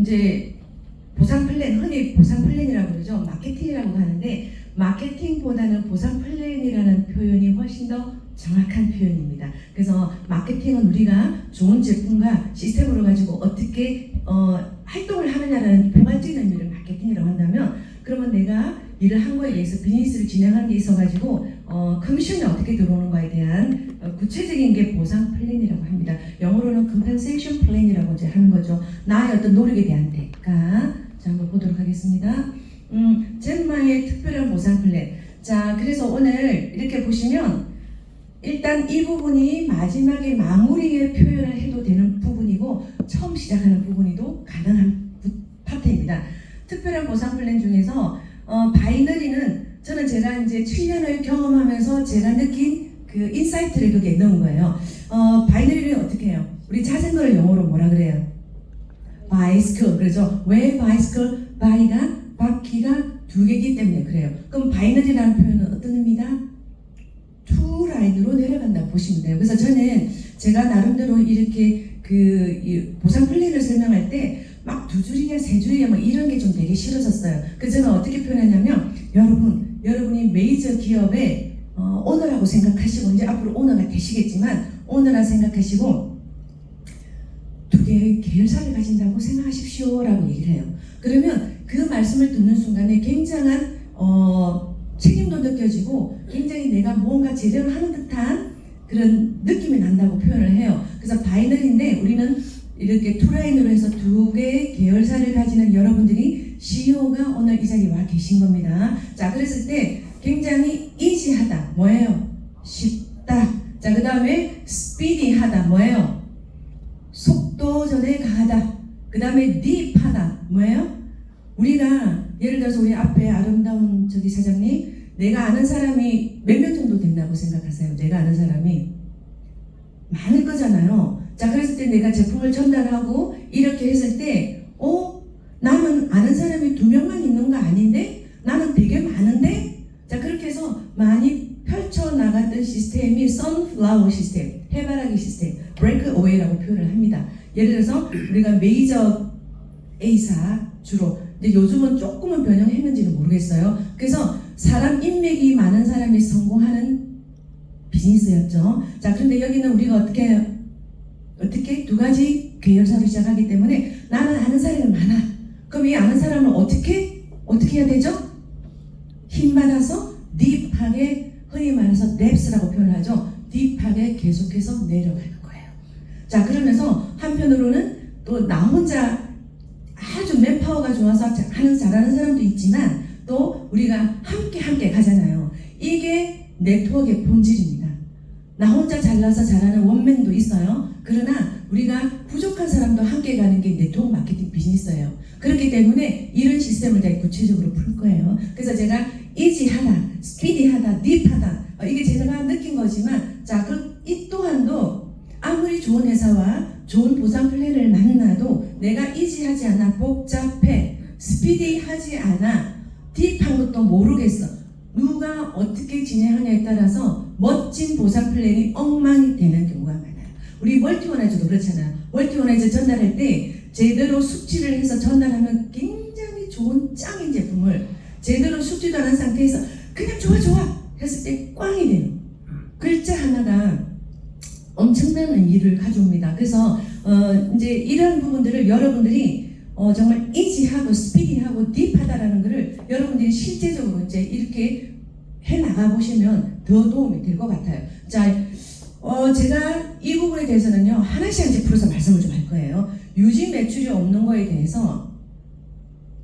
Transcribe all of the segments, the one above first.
이제 보상 플랜, 흔히 보상 플랜이라고 그러죠. 마케팅이라고 하는데 마케팅보다는 보상 플랜이라는 표현이 훨씬 더 정확한 표현입니다. 그래서 마케팅은 우리가 좋은 제품과 시스템으로 가지고 어떻게 활동을 하느냐라는 포괄적인 의미를 마케팅이라고 한다면, 그러면 내가 일을 한 거에 대해서 비즈니스를 진행하는 게 있어가지고 커미션이 어떻게 들어오는가에 대한 구체적인 게 보상 플랜이라고 합니다. 영어로는 compensation plan이라고 이제 하는 거죠. 나의 어떤 노력에 대한 대가. 자, 한번 보도록 하겠습니다. 젠마의 특별한 보상 플랜. 자, 그래서 오늘 이렇게 보시면 일단 이 부분이 마지막에 마무리에 표현을 해도 되는 부분이고 처음 시작하는 부분이도 가능한 파트입니다. 특별한 보상 플랜 중에서 바이너리는 저는 제가 이제 7년을 경험하면서 제가 느낀 그 인사이트를 그게 넣은 거예요. 바이너리는 어떻게 해요? 우리 자전거를 영어로 뭐라 그래요? 바이스클. 그래서 왜 바이스클? 바이가 바퀴가 두 개이기 때문에 그래요. 그럼 바이너리라는 표현은 어떤 의미다? 투 라인으로 내려간다 보시면 돼요. 그래서 저는 제가 나름대로 이렇게 그 보상 플랜을 설명할 때 막 두 줄이냐 세 줄이냐 뭐 이런 게 좀 되게 싫어졌어요. 그래서 저는 어떻게 표현하냐면, 여러분이 메이저 기업의 오너라고 생각하시고, 이제 앞으로 오너가 되시겠지만 오너라 생각하시고 두 개의 계열사를 가진다고 생각하십시오 라고 얘기를 해요. 그러면 그 말씀을 듣는 순간에 굉장한 책임도 느껴지고 굉장히 내가 뭔가 제대로 하는 듯한 그런 느낌이 난다고 표현을 해요. 그래서 바이너리인데 우리는 이렇게 투라인으로 해서 두 개의 계열사를 가지는 여러분들이 CEO가 오늘 이 자리에 와 계신 겁니다. 자, 그랬을 때 굉장히 이지하다. 뭐예요? 쉽다. 자, 그 다음에 스피디하다. 뭐예요? 속도전에 강하다. 그 다음에 딥하다. 뭐예요? 우리가 예를 들어서 우리 앞에 아름다운 저기 사장님, 내가 아는 사람이 몇 명 정도 된다고 생각하세요? 내가 아는 사람이 많을 거잖아요. 자, 그랬을 때 내가 제품을 전달하고 이렇게 했을 때 나는 아는 사람이 2명만 있는 거 아닌데? 나는 되게 많은데? 자, 그렇게 해서 많이 펼쳐나갔던 시스템이 선플라워 시스템, 해바라기 시스템, 브레이크 어웨이라고 표현을 합니다. 예를 들어서 우리가 메이저 A사 주로, 근데 요즘은 조금은 변형했는지는 모르겠어요. 그래서 사람 인맥이 많은 사람이 성공하는 비즈니스였죠. 자, 그런데 여기는 우리가 어떻게 두 가지 계열사로 시작하기 때문에 나는 아는 사람이 많아. 그럼 이 아는 사람을 어떻게 해야 되죠? 힘받아서 딥하게, 흔히 말해서 뎁스라고 표현을 하죠. 딥하게 계속해서 내려가는 거예요. 자, 그러면서 한편으로는 또 나 혼자 아주 맨파워가 좋아서 잘하는 사람도 있지만 또 우리가 함께 가잖아요. 이게 네트워크의 본질입니다. 나 혼자 잘나서 잘하는 원맨도 있어요. 그러나 우리가 부족한 사람도 함께 가는 게 네트워크 마케팅 비즈니스예요. 그렇기 때문에 이런 시스템을 더 구체적으로 풀 거예요. 그래서 제가 이지하다, 스피디하다, 딥하다, 이게 제가 느낀 거지만, 자, 이 또한도 아무리 좋은 회사와 좋은 보상 플랜을 만나도 내가 이지하지 않아, 복잡해, 스피디하지 않아, 딥한 것도 모르겠어. 누가 어떻게 진행하냐에 따라서 멋진 보상 플랜이 엉망이 되는 경우가 많아요. 우리 멀티원화이즈도 그렇잖아요. 멀티원화이즈 전달할 때 제대로 숙지를 해서 전달하면 굉장히 좋은 짱인 제품을 제대로 숙지도 안 한 상태에서 그냥 좋아 했을 때 꽝이 돼요. 글자 하나가 엄청난 의미를 가져옵니다. 그래서 이제 이런 부분들을 여러분들이 정말 이지하고 스피디하고 딥하다라는 것을 여러분들이 실제적으로 이제 이렇게 해 나가 보시면 더 도움이 될 것 같아요. 자, 제가 이 부분에 대해서는요 하나씩 풀어서 말씀을 좀 할 거예요. 유지 매출이 없는 거에 대해서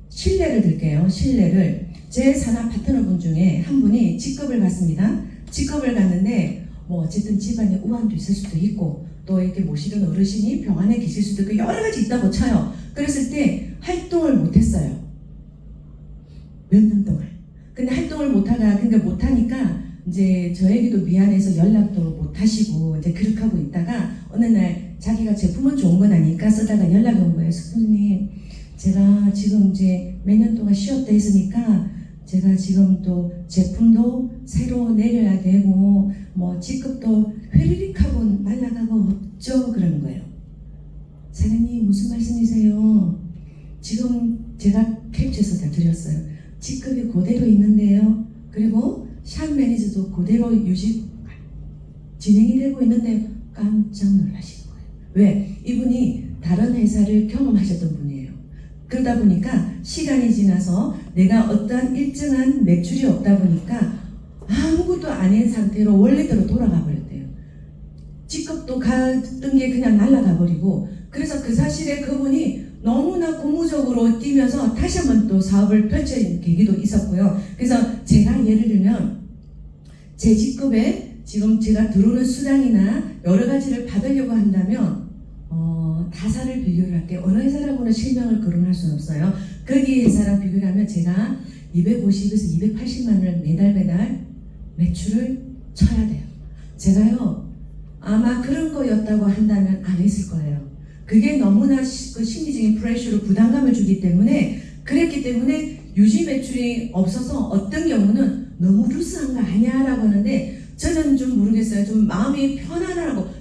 신뢰를 들게요. 신뢰를. 제 산업 파트너분 중에 한 분이 직급을 갔습니다. 직급을 갔는데 뭐 어쨌든 집안에 우환도 있을 수도 있고 또 이렇게 모시던 어르신이 병 안에 계실 수도 있고 여러 가지 있다고 쳐요. 그랬을 때 활동을 못했어요. 몇 년 동안. 근데 활동을 못하니까 이제 저에게도 미안해서 연락도 못하시고 이제 그렇게 하고 있다가 어느 날 자기가 제품은 좋은 건 아니까 쓰다가 연락이 온 거예요. 선생님, 제가 지금 이제 몇 년 동안 쉬었다 했으니까 제가 지금 또 제품도 새로 내려야 되고 뭐 직급도 회리릭 하고 날아가고 없죠. 그러는 거예요. 사장님 무슨 말씀이세요? 지금 제가 캡처해서 다 드렸어요. 직급이 그대로 있는데요. 그리고 샵 매니저도 그대로 진행이 되고 있는데 깜짝 놀라시는 거예요. 왜? 이분이 다른 회사를 경험하셨던 분이에요. 그러다 보니까 시간이 지나서 내가 어떠한 일정한 매출이 없다 보니까 아무것도 아닌 상태로 원래대로 돌아가 버렸대요. 직급도 갔던 게 그냥 날아가 버리고, 그래서 그 사실에 그분이 너무나 고무적으로 뛰면서 다시 한번 또 사업을 펼치는 계기도 있었고요. 그래서 제가 예를 들면 제 직급에 지금 제가 들어오는 수당이나 여러 가지를 받으려고 한다면 타사를 비교를 할게요. 어느 회사라고는 실명을 거론할 수는 없어요. 거기 회사랑 비교를 하면 제가 250에서 280만 원을 매달 매출을 쳐야 돼요. 제가요 아마 그런 거였다고 한다면 안 했을 거예요. 그게 너무나 그 심리적인 프레셔로 부담감을 주기 때문에, 그랬기 때문에 유지 매출이 없어서 어떤 경우는 너무 루스한 거 아니야 라고 하는데, 저는 좀 모르겠어요. 좀 마음이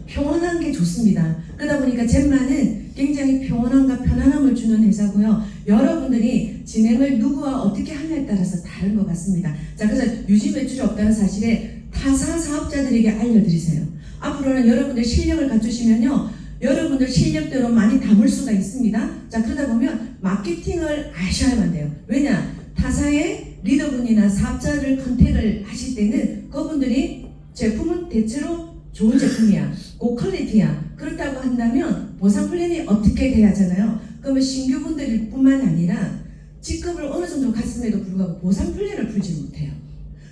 평안한 게 좋습니다. 그러다 보니까 젠마는 굉장히 평온함과 편안함을 주는 회사고요. 여러분들이 진행을 누구와 어떻게 하냐에 따라서 다른 것 같습니다. 자, 그래서 유지 매출이 없다는 사실에 타사 사업자들에게 알려드리세요. 앞으로는 여러분들 실력을 갖추시면요, 여러분들 실력대로 많이 담을 수가 있습니다. 자, 그러다 보면 마케팅을 아셔야만 돼요. 왜냐? 타사의 리더분이나 사업자를 컨택을 하실 때는 그분들이 제품은 대체로 좋은 제품이야, 고퀄리티야, 그렇다고 한다면 보상 플랜이 어떻게 돼야 하잖아요. 그러면 신규분들 뿐만 아니라 직급을 어느 정도 갔음에도 불구하고 보상 플랜을 풀지 못해요.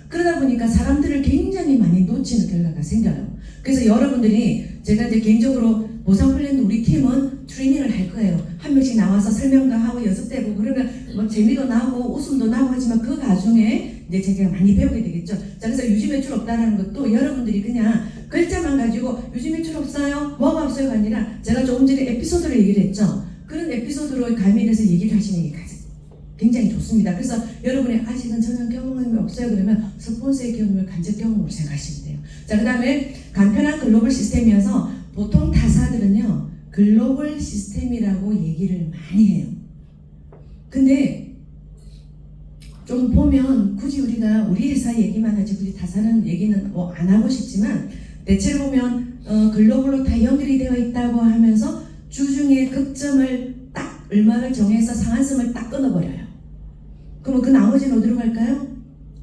그러다 보니까 사람들을 굉장히 많이 놓치는 결과가 생겨요. 그래서 여러분들이, 제가 이제 개인적으로 보상 플랜도 우리 팀은 트레이닝을 할 거예요. 한 명씩 나와서 설명도 하고 연습되고, 그러면 뭐 재미도 나고 웃음도 나고 하지만 그 과정에 이제 제가 많이 배우게 되겠죠. 자, 그래서 유지 매출 없다라는 것도 여러분들이 그냥 글자만 가지고 유지 매출 없어요, 뭐가 없어요가 아니라, 제가 조금 전에 에피소드를 얘기를 했죠. 그런 에피소드로 가미돼서 얘기를 하시는 게 굉장히 좋습니다. 그래서 여러분이 아직은 저는 경험이 없어요 그러면 스폰서의 경험을 간접 경험으로 생각하시면 돼요. 자, 그 다음에 간편한 글로벌 시스템이어서 보통 타사들은요 글로벌 시스템이라고 얘기를 많이 해요. 근데 좀 보면 굳이 우리가 우리 회사 얘기만 하지 굳이 타사는 얘기는 뭐 안 하고 싶지만, 대체로 보면 글로벌로 다 연결이 되어 있다고 하면서 주중에 극점을 딱 얼마를 정해서 상한선을 딱 끊어버려요. 그러면 그 나머지는 어디로 갈까요?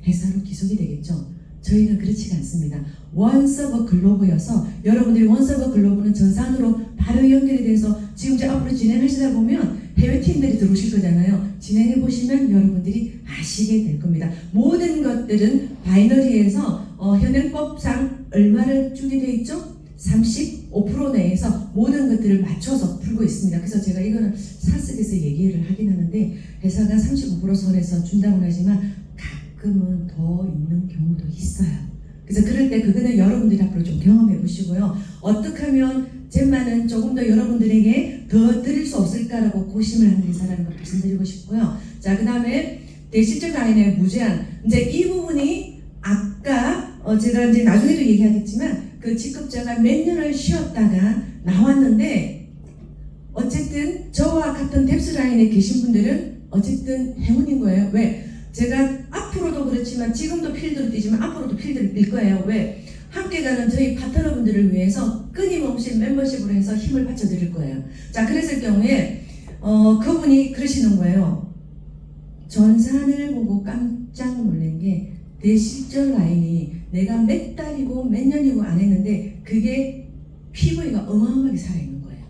회사로 기속이 되겠죠. 저희는 그렇지가 않습니다. 원서버 글로브여서 여러분들이 원서버 글로브는 전산으로 바로 연결이 돼서 지금 이제 앞으로 진행하시다 보면 해외팀들이 들어오실 거잖아요. 진행해 보시면 여러분들이 아시게 될 겁니다. 모든 것들은 바이너리에서 현행법상 얼마를 주게 돼 있죠? 35% 내에서 모든 것들을 맞춰서 풀고 있습니다. 그래서 제가 이거는 사석에서 얘기를 하긴 하는데, 회사가 35% 선에서 준다고 하지만 가끔은 더 있는 경우도 있어요. 그래서 그럴 때 그거는 여러분들이 앞으로 좀 경험해 보시고요. 어떻게 하면 젠마는 조금 더 여러분들에게 더 드릴 수 없을까라고 고심을 하는 회사라는 걸 말씀드리고 싶고요. 자, 그 다음에 대실적 라인의 무제한. 이제 이 부분이 아까 제가 이제 나중에도 얘기하겠지만 그 직급자가 몇 년을 쉬었다가 나왔는데, 어쨌든 저와 같은 뎁스 라인에 계신 분들은 어쨌든 행운인 거예요. 왜? 제가 앞으로도 그렇지만 지금도 필드로 뛰지만 앞으로도 필드를 뛸 거예요. 왜? 함께 가는 저희 파트너분들을 위해서 끊임없이 멤버십으로 해서 힘을 받쳐드릴 거예요. 자, 그랬을 경우에 그분이 그러시는 거예요. 전산을 보고 깜짝 놀란 게, 대실적 라인이 내가 몇 달이고 몇 년이고 안 했는데 그게 PV가 어마어마하게 살아있는 거예요.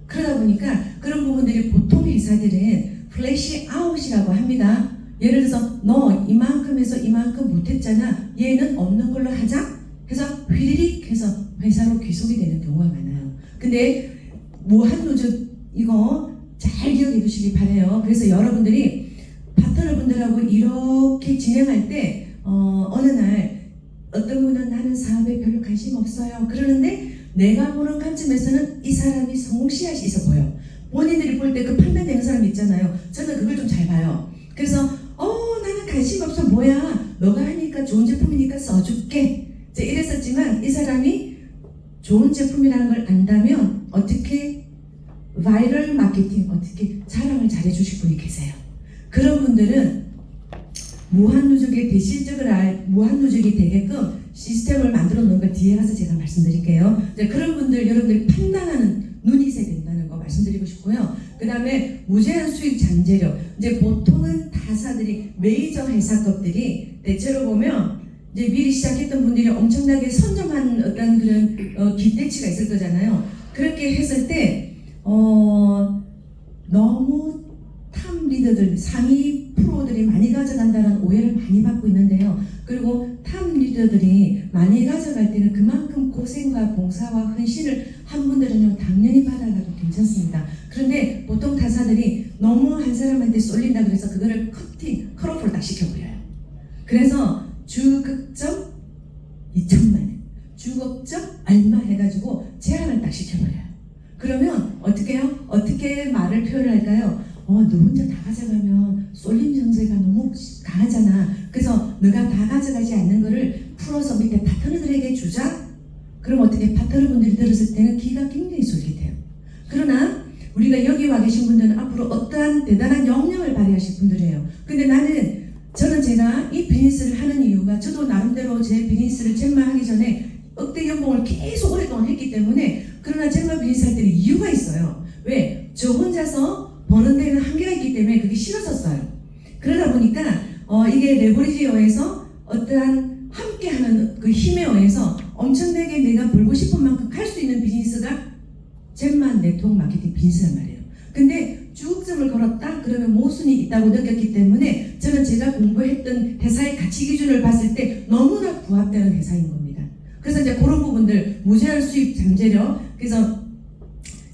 그러다 보니까 그런 부분들이 보통 회사들은 플래시 아웃이라고 합니다. 예를 들어서 너 이만큼에서 이만큼 못했잖아, 얘는 없는 걸로 하자 해서 휘리릭 해서 회사로 귀속이 되는 경우가 많아요. 근데 무한노조 이거 잘 기억해 두시기 바래요. 그래서 여러분들이 파트너분들하고 이렇게 진행할 때 어느 날 어떤 분은 나는 사업에 별로 관심 없어요 그러는데, 내가 보는 관점에서는 이 사람이 성공 씨앗이 있어 보여. 본인들이 볼 때 그 판단되는 사람 있잖아요. 저는 그걸 좀 잘 봐요. 그래서 나는 관심 없어, 뭐야, 너가 하니까 좋은 제품이니까 써줄게 이제 이랬었지만, 이 사람이 좋은 제품이라는 걸 안다면 어떻게 바이럴 마케팅 어떻게 자랑을 잘해 주실 분이 계세요. 그런 분들은 무한누적의 무한누적이 되게끔 시스템을 만들어 놓은 걸 뒤에 가서 제가 말씀드릴게요. 이제 그런 분들 여러분들이 판단하는 눈이 있어야 된다는 거 말씀드리고 싶고요. 그 다음에 무제한 수익 잠재력. 이제 보통은 타사들이 메이저 회사급들이 대체로 보면 이제 미리 시작했던 분들이 엄청나게 선점한 어떤 그런 기대치가 있을 거잖아요. 그렇게 했을 때 너무 탑 리더들, 상위 프로들이 많이 가져간다는 오해를 많이 받고 있는데요. 그리고 탑 리더들이 많이 가져갈 때는 그만큼 고생과 봉사와 헌신을 한 분들은요 당연히 받아가도 괜찮습니다. 그런데 보통 타사들이 너무 한 사람한테 쏠린다 그래서 그거를 컷오프를 딱 시켜버려요. 그래서 주극점 2천만 원, 주극점 얼마 해가지고 제한을 딱 시켜버려요. 그러면 어떻게 해요? 어떻게 말을 표현할까요? 너 혼자 다 가져가면 쏠림 정세가 너무 강하잖아. 그래서 너가 다 가져가지 않는 거를 풀어서 밑에 파트너들에게 주자? 그럼 어떻게 파트너분들이 들었을 때는 귀가 굉장히 솔깃해요. 그러나 우리가 여기 와 계신 분들은 앞으로 어떠한 대단한 역량을 발휘하실 분들이에요. 근데 저는 제가 이 비즈니스를 하는 이유가 저도 나름대로 제 비즈니스를 젠마하기 전에 억대 연봉을 계속 오랫동안 했기 때문에 그러나 젠마 비즈니스 할 때는 이유가 있어요. 왜? 저 혼자서 버는 데는 한계가 있기 때문에 그게 싫었었어요. 그러다 보니까 이게 레버리지에 의해서 어떠한 함께하는 그 힘에 의해서 엄청나게 내가 벌고 싶은 만큼 갈 수 있는 비즈니스가 젠마 네트워크 마케팅 비즈니스란 말이에요. 근데 주극점을 걸었다? 그러면 모순이 있다고 느꼈기 때문에 저는 제가 공부했던 회사의 가치 기준을 봤을 때 너무나 부합되는 회사인 겁니다. 그래서 이제 그런 부분들 무제한 수입 잠재력. 그래서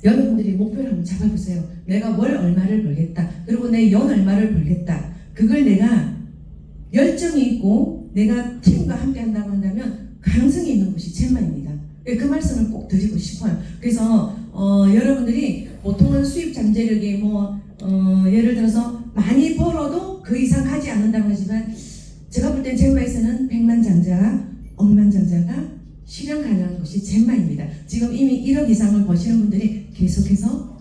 여러분들이 목표를 한번 잡아보세요. 내가 월 얼마를 벌겠다. 그리고 내 연 얼마를 벌겠다. 그걸 내가 열정이 있고 내가 팀과 함께 한다고 한다면 가능성이 있는 곳이 젠마입니다. 그 말씀을 꼭 드리고 싶어요. 그래서 여러분들이 보통은 수입 잠재력이 예를 들어서 많이 벌어도 그 이상 하지 않는다고 하지만 제가 볼 땐 젠마에서는 100만 장자, 억만 장자가 실현 가능한 것이 젠마입니다. 지금 이미 1억 이상을 버시는 분들이 계속해서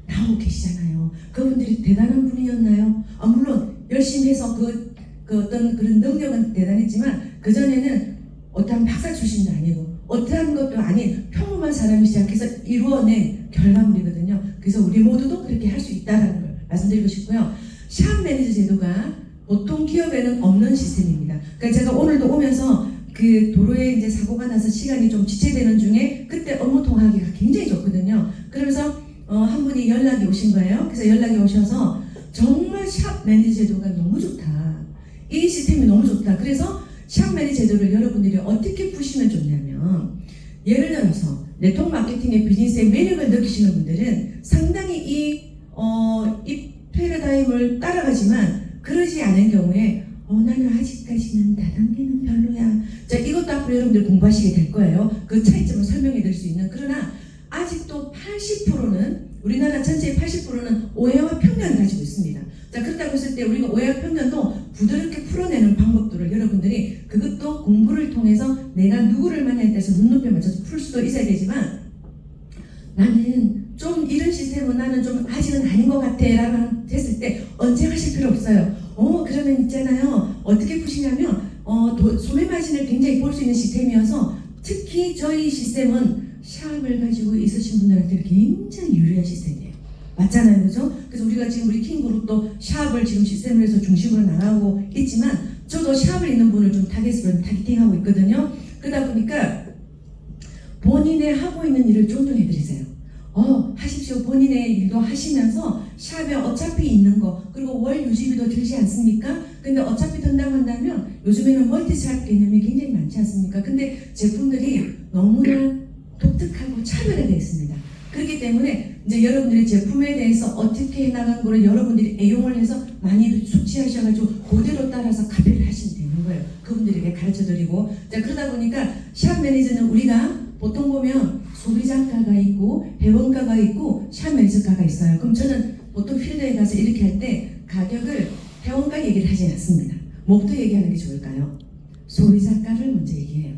나오고 계시잖아요. 그분들이 대단한 분이었나요? 물론 열심히 해서 그 어떤 그런 능력은 대단했지만 그 전에는 어떠한 박사 출신도 아니고 어떠한 것도 아닌 평범한 사람이 시작해서 이루어낸 결과물이거든요. 그래서 우리 모두도 그렇게 할 수 있다는 걸 말씀드리고 싶고요. 샵 매니저 제도가 보통 기업에는 없는 시스템입니다. 그러니까 제가 오늘도 오면서 그 도로에 이제 사고가 나서 시간이 좀 지체되는 중에 그때 업무 통화하기가 굉장히 좋거든요. 그러면서 한 분이 연락이 오신 거예요. 그래서 연락이 오셔서 정말 샵 매니저 제도가 너무 좋다. 이 시스템이 너무 좋다. 그래서 샵 매니저 제도를 여러분들이 어떻게 푸시면 좋냐면 예를 들어서 네트워크 마케팅의 비즈니스의 매력을 느끼시는 분들은 상당히 이 패러다임을 따라가지만 그러지 않은 경우에 나는 아직까지는 다단계는 별로야. 자, 이것도 앞으로 여러분들 공부하시게 될 거예요. 그 차이점을 설명해 드릴 수 있는. 그러나 아직도 80%는 우리나라 전체의 80%는 오해와 편견을 가지고 있습니다. 자, 그렇다고 했을 때 우리가 오해와 편견도 부드럽게 풀어내는 방법들을 여러분들이 그것도 공부를 통해서 내가 누구를 만나야 돼서 눈높이에 맞춰서 풀 수도 있어야 되지만 나는 좀 이런 시스템은 나는 좀 아직은 아닌 것 같아 라고 했을 때 언제 하실 필요 없어요. 그러면 있잖아요. 어떻게 푸시냐면 소매 마진을 굉장히 볼 수 있는 시스템이어서 특히 저희 시스템은 샵을 가지고 있으신 분들한테 굉장히 유리한 시스템이에요. 맞잖아요, 그죠? 그래서 우리가 지금 우리 킹그룹도 샵을 지금 시스템을 해서 중심으로 나가고 있지만 저도 샵을 있는 분을 좀 타겟팅하고 있거든요. 그러다 보니까 본인의 하고 있는 일을 존중해드리세요. 하십시오. 본인의 일도 하시면서 샵에 어차피 있는 거 그리고 월 유지비도 들지 않습니까? 근데 어차피 든다고 한다면 요즘에는 멀티샵 개념이 굉장히 많지 않습니까? 근데 제품들이 너무나 독특하고 차별화되어 있습니다. 그렇기 때문에 이제 여러분들의 제품에 대해서 어떻게 해나간 거를 여러분들이 애용을 해서 많이 숙지하셔가지고 그대로 따라서 카피를 하시면 되는 거예요. 그분들에게 가르쳐드리고. 자, 그러다 보니까 샵 매니저는 우리가 보통 보면 소비자가가 있고 회원가가 있고 샵 매니저가가 있어요. 그럼 저는 보통 필드에 가서 이렇게 할 때 가격을 회원가 얘기를 하지 않습니다. 뭐부터 얘기하는 게 좋을까요? 소비자가를 먼저 얘기해요.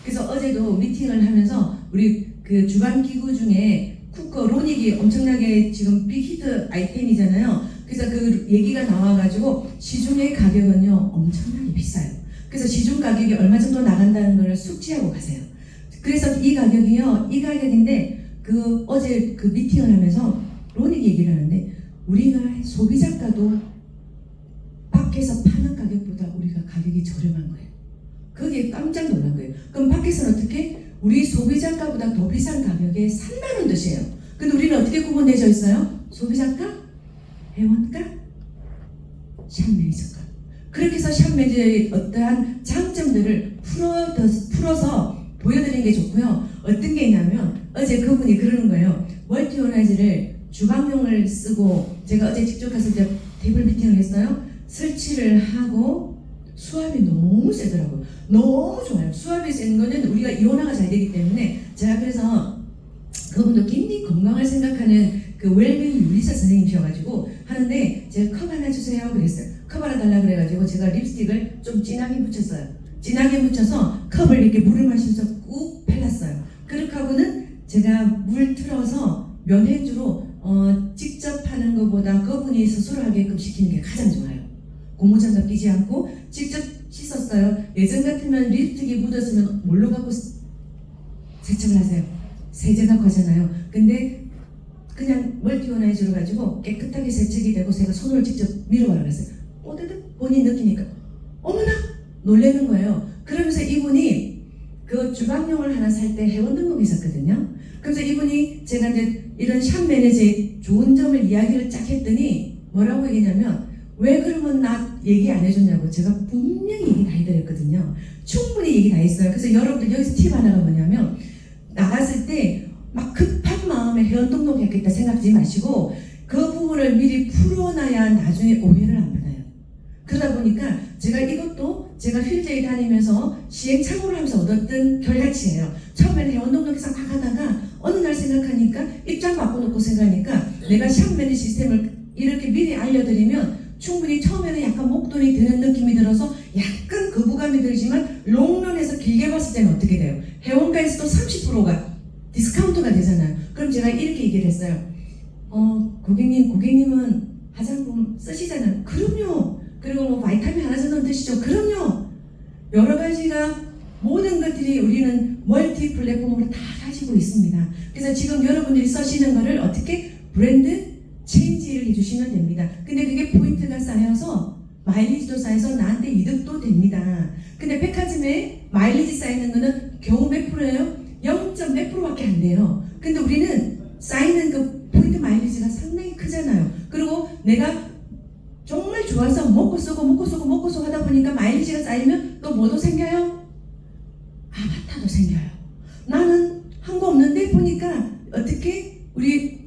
그래서 어제도 미팅을 하면서 우리 그 주간 기구 중에 쿠커 로닉이 엄청나게 지금 빅히트 아이템이잖아요. 그래서 그 얘기가 나와가지고 시중의 가격은요 엄청나게 비싸요. 그래서 시중 가격이 얼마 정도 나간다는 걸 숙지하고 가세요. 그래서 이 가격이요, 이 가격인데 그 어제 그 미팅을 하면서 로닉이 얘기를 하는데 우리가 소비자가도 밖에서 파는 가격보다 우리가 가격이 저렴한 거예요. 그게 깜짝 놀란 거예요. 그럼 밖에서는 어떻게? 우리 소비자가보다 더 비싼 가격에 산다는 뜻이에요. 근데 우리는 어떻게 구분되어 있어요? 소비자가, 회원가, 샵 매니저가. 그렇게 해서 샵 매니저의 어떠한 장점들을 풀어서 보여드리는 게 좋고요. 어떤 게 있냐면 어제 그분이 그러는 거예요. 멀티 오라이즈를 주방용을 쓰고 제가 어제 직접 가서 이제 테이블 미팅을 했어요. 설치를 하고 수압이 너무 세더라고요. 너무 좋아요. 수압이 센 거는 우리가 이온화가 잘 되기 때문에 제가 그래서 그분도 굉장히 건강을 생각하는 그 웰빙 유리사 선생님이셔가지고 하는데 제가 컵 하나 주세요 그랬어요. 컵 하나 달라 그래가지고 제가 립스틱을 좀 진하게 묻혔어요. 진하게 묻혀서 컵을 이렇게 물을 마시면서 꾹 발랐어요. 그렇게 하고는 제가 물 틀어서 면해주로 직접 하는 것보다 그분이 스스로 하게끔 시키는 게 가장 좋아요. 고무장갑 끼지 않고 직접 씻었어요. 예전 같으면 립스틱이 묻었으면 뭘로 갖고 세척을 하세요? 세제 갖고 하잖아요. 근데 그냥 멀티오나이저로 가지고 깨끗하게 세척이 되고 제가 손으로 직접 밀어봐라 그랬어요. 오대득 본인 느끼니까 어머나 놀라는 거예요. 그러면서 이분이 그 주방용을 하나 살 때 회원 등록이 있었거든요. 그래서 이분이 제가 이제 이런 샵 매니저의 좋은 점을 이야기를 쫙 했더니 뭐라고 얘기냐면 왜 그러면 나 얘기 안 해줬냐고 제가 분명히 얘기 다 해드렸거든요. 충분히 얘기 다 했어요. 그래서 여러분들 여기서 팁 하나가 뭐냐면 나갔을 때 막 급한 마음에 회원 등록했겠다 생각하지 마시고 그 부분을 미리 풀어놔야 나중에 오해를 안 받아요. 그러다 보니까 제가 이것도 제가 필드에 다니면서 시행착오를 하면서 얻었던 결과치예요. 처음에는 회원 등록해서 막 하다가 어느 날 생각하니까 입장 바꿔놓고 생각하니까 내가 샵 매니저 시스템을 이렇게 미리 알려드리면 충분히 처음에는 약간 목돈이 드는 느낌이 들어서 약간 거부감이 들지만 롱런에서 길게 봤을 때는 어떻게 돼요? 회원가에서도 30%가 디스카운트가 되잖아요. 그럼 제가 이렇게 얘기를 했어요. 고객님은 화장품 쓰시잖아요. 그럼요. 그리고 뭐 바이타민 하나 정도 드시죠. 그럼요. 여러 가지가 모든 것들이 우리는 멀티 플랫폼으로 다 가지고 있습니다. 그래서 지금 여러분들이 쓰시는 거를 어떻게 브랜드 체인지를 해주시면 됩니다. 근데 그게 포인트가 쌓여서 마일리지도 쌓여서 나한테 이득도 됩니다. 근데 백화점에 마일리지 쌓이는 거는 겨우 몇 프로예요? 0. 몇 프로밖에 안 돼요. 근데 우리는 쌓이는 그 포인트 마일리지가 상당히 크잖아요. 그리고 내가 정말 좋아서 먹고 쓰고 하다 보니까 마일리지가 쌓이면 또 뭐도 생겨요? 아바타도 생겨요. 나는 한 거 없는데 보니까 어떻게 우리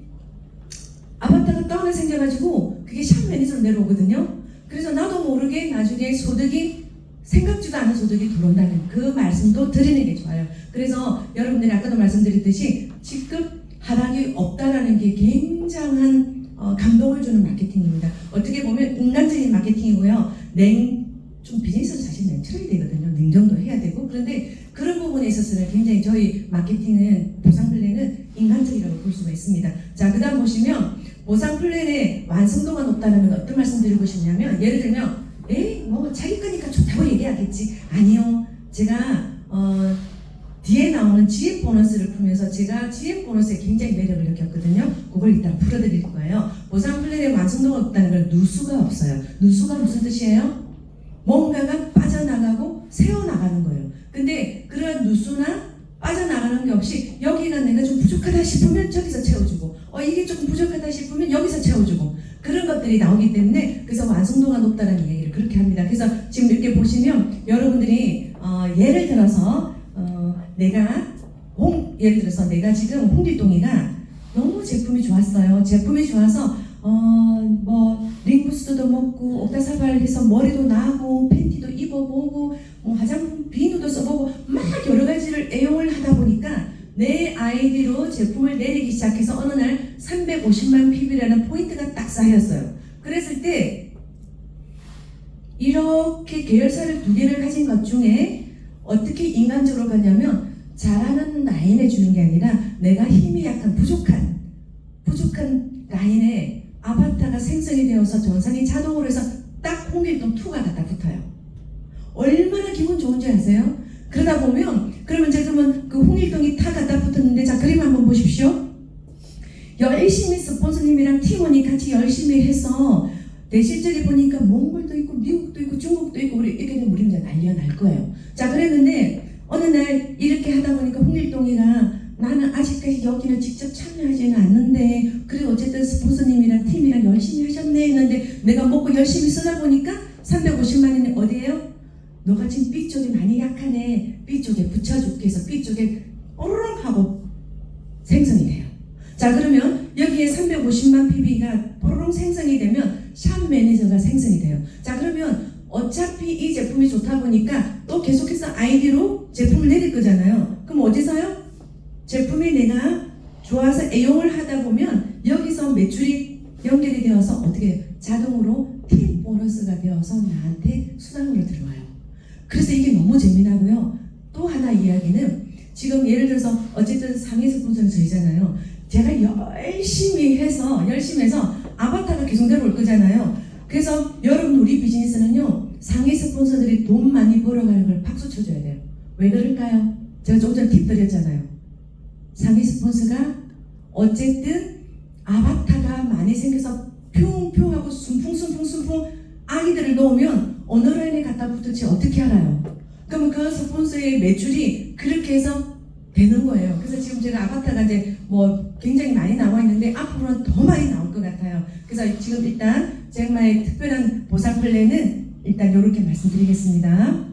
아바타가 또 하나 생겨가지고 그게 샵 매니저로 내려오거든요. 그래서 나도 모르게 나중에 소득이 생각지도 않은 소득이 들어온다는 그 말씀도 드리는 게 좋아요. 그래서 여러분들이 아까도 말씀드렸듯이 지금 하락이 없다라는 게 굉장한 감동을 주는 마케팅입니다. 어떻게 보면 인간적인 마케팅이고요. 좀 비즈니스는 사실 냉철해야 되거든요. 냉정도 해야 되고. 그런데 그런 부분에 있어서는 굉장히 저희 마케팅은 보상 플랜은 인간적이라고 볼 수가 있습니다. 자, 그 다음 보시면 보상 플랜의 완성도가 높다는 건 어떤 말씀 드리고 싶냐면 예를 들면 뭐 자기 거니까 좋다고 얘기하겠지. 아니요. 제가 뒤에 나오는 GM 보너스를 풀면서 제가 GM 보너스에 굉장히 매력을 느꼈거든요. 그걸 일단 풀어드릴 거예요. 보상 플랜의 완성도가 없다는 건 누수가 없어요. 누수가 무슨 뜻이에요? 뭔가가 빠져나가고 새어나가는 거예요. 근데 그런 누수나 빠져나가는 게 없이 여기가 내가 좀 부족하다 싶으면 저기서 채워주고 이게 조금 부족하다 싶으면 여기서 채워주고 그런 것들이 나오기 때문에 그래서 완성도가 높다는 얘기를 그렇게 합니다. 그래서 지금 이렇게 보시면 여러분들이 예를 들어서 예를 들어서 내가 지금 홍길동이가 너무 제품이 좋았어요. 제품이 좋아서 뭐 링부스도 먹고 옥타사발 해서 머리도 나고 팬티도 입어보고 뭐 화장품 비누도 써보고 막 여러 가지를 애용을 하다 보니까 내 아이디로 제품을 내리기 시작해서 어느 날 350만 PB라는 포인트가 딱 쌓였어요. 그랬을 때 이렇게 계열사를 2개를 가진 것 중에 어떻게 인간적으로 가냐면 잘하는 나인해 주는 게 아니라 내가 힘이 약간 부족한 익숙한 라인에 아바타가 생성이 되어서 전산이 자동으로 해서 딱 홍길동 2가 갖다 붙어요. 얼마나 기분 좋은지 아세요? 그러다 보면 그러면 그 홍길동이 다 갖다 붙었는데 자 그림 한번 보십시오. 열심히 스폰서님이랑 팀원이 같이 열심히 해서 내 실적에 보니까 몽골도 있고 미국도 있고 중국도 있고 우리 이렇게 되면 우리 이제 난리가 날 거예요. 자 그랬는데 어느 날 이렇게 하다 보니까 홍길동이가 나는 아직까지 여기는 직접 참여하지는 않는데 그래도 어쨌든 스폰서님이랑 팀이랑 열심히 하셨네 했는데 내가 먹고 열심히 쓰다 보니까 350만 원이 어디에요? 너가 지금 B쪽이 많이 약하네. B쪽에 붙여줄게 해서 B쪽에 오르륵 하고 생성이 돼요. 자 그러면 여기에 350만 PB가 뽀로롱 생성이 되면 샵 매니저가 생성이 돼요. 자 그러면 어차피 이 제품이 좋다 보니까 또 계속해서 아이디로 제품을 내릴 거잖아요. 그럼 어디서요? 제품이 내가 좋아서 애용을 하다 보면 여기서 매출이 연결이 되어서 어떻게 자동으로 팀 보너스가 되어서 나한테 수당으로 들어와요. 그래서 이게 너무 재미나고요. 또 하나 이야기는 지금 예를 들어서 어쨌든 상위 스폰서는 저희잖아요. 제가 열심히 해서 아바타가 계속 내려올 거잖아요. 그래서 여러분 우리 비즈니스는요 상위 스폰서들이 돈 많이 벌어가는 걸 박수 쳐줘야 돼요. 왜 그럴까요? 제가 조금 전에 팁 드렸잖아요. 상위 스폰서가 어쨌든 아바타가 많이 생겨서 뿅뿅하고 순풍 아기들을 놓으면 어느 라인에 갖다 붙을지 어떻게 알아요? 그러면 그 스폰서의 매출이 그렇게 해서 되는 거예요. 그래서 지금 제가 아바타가 이제 뭐 굉장히 많이 나와 있는데 앞으로는 더 많이 나올 것 같아요. 그래서 지금 일단 잭마의 특별한 보상 플랜은 일단 이렇게 말씀드리겠습니다.